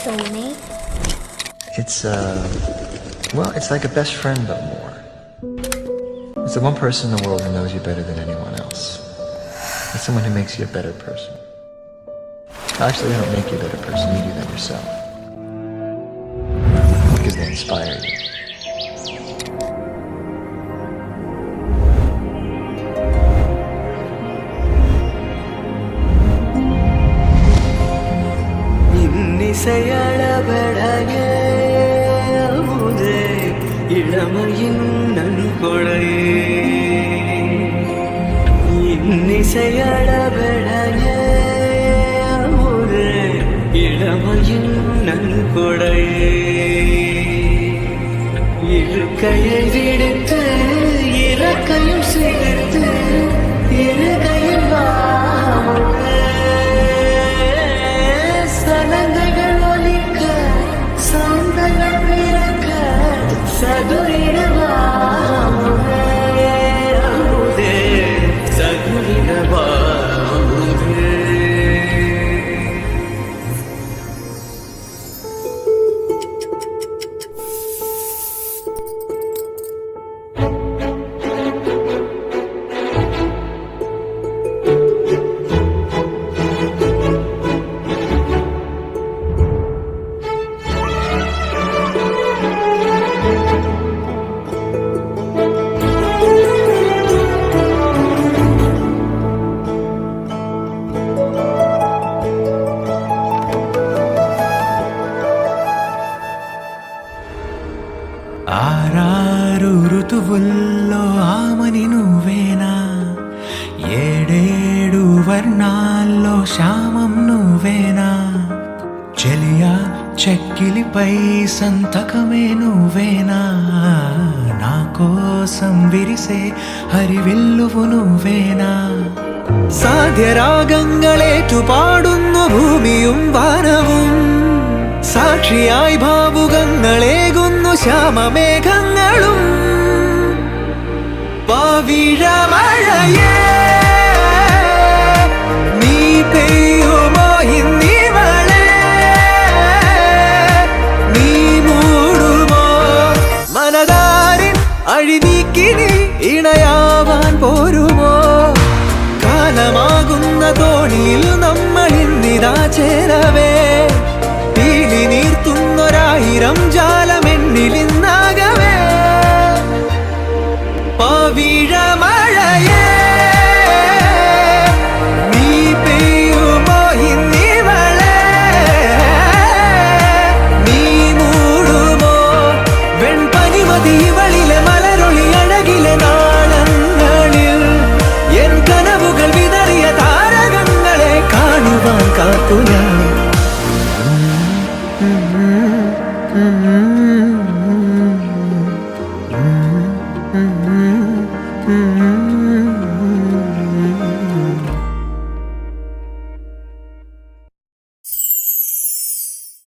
soulmate? It's well, it's like a best friend, but more. It's the one person in the world who knows you better than anyone else. It's someone who makes you a better person. Actually, they don't make you a better person, you do that yourself. Because they inspire you. இன்னிசையளபடையே அமுதே இளமையின் நன்கொடையே இன்னிசையளபடையே அமுதே இளமையின் நன்கொடையே இருக்கையை விடுத்து இறக்கையும் சேர்த்து இருகையில் வாமுதே ఆరారు ఋతువుల్లో ఆమని నువ్వేనా ఏడేడు వర్ణాల్లో శ్యామం నువ్వేనా చెలియా చెక్కిలిపై సంతకమే నువ్వేనా నా కోసం విరిసే హరివిల్లువు నువ్వేనా സാധ്യരാഗങ്ങളേറ്റു പാടുന്നു ഭൂമിയും വാനവും സാക്ഷിയായി ഭാവുകങ്ങളേകുന്നു ശ്യാമമേഘങ്ങളും പവിഴമഴയേ നീ പെയ്യുമോ ഇന്നിവളെ നീ മൂടുമോ മനതാരിൻ അഴിനീക്കിനി ഇണയാവാൻ പോരുമോ കാലമാകുന്ന തോണിയിൽ നമ്മൾ ഇന്നിതാ ചേരവേ പീലി നീർത്തുന്നൊരായിരം ജാലമെന്നിലിന്നാകവേ പവിഴമഴയേ നീ പെയ്യുമോ ഇന്നിവളെ നീ മൂടുമോ വെൺപനിമതി ഇവളിലെ മലരൊളി അഴകിലെ നാളങ്ങളിൽ എൻ കനവുകൾ വിതറിയ താരകങ്ങളെ കാണുവാൻ കാത്തു ഞാൻ Mm-hmm.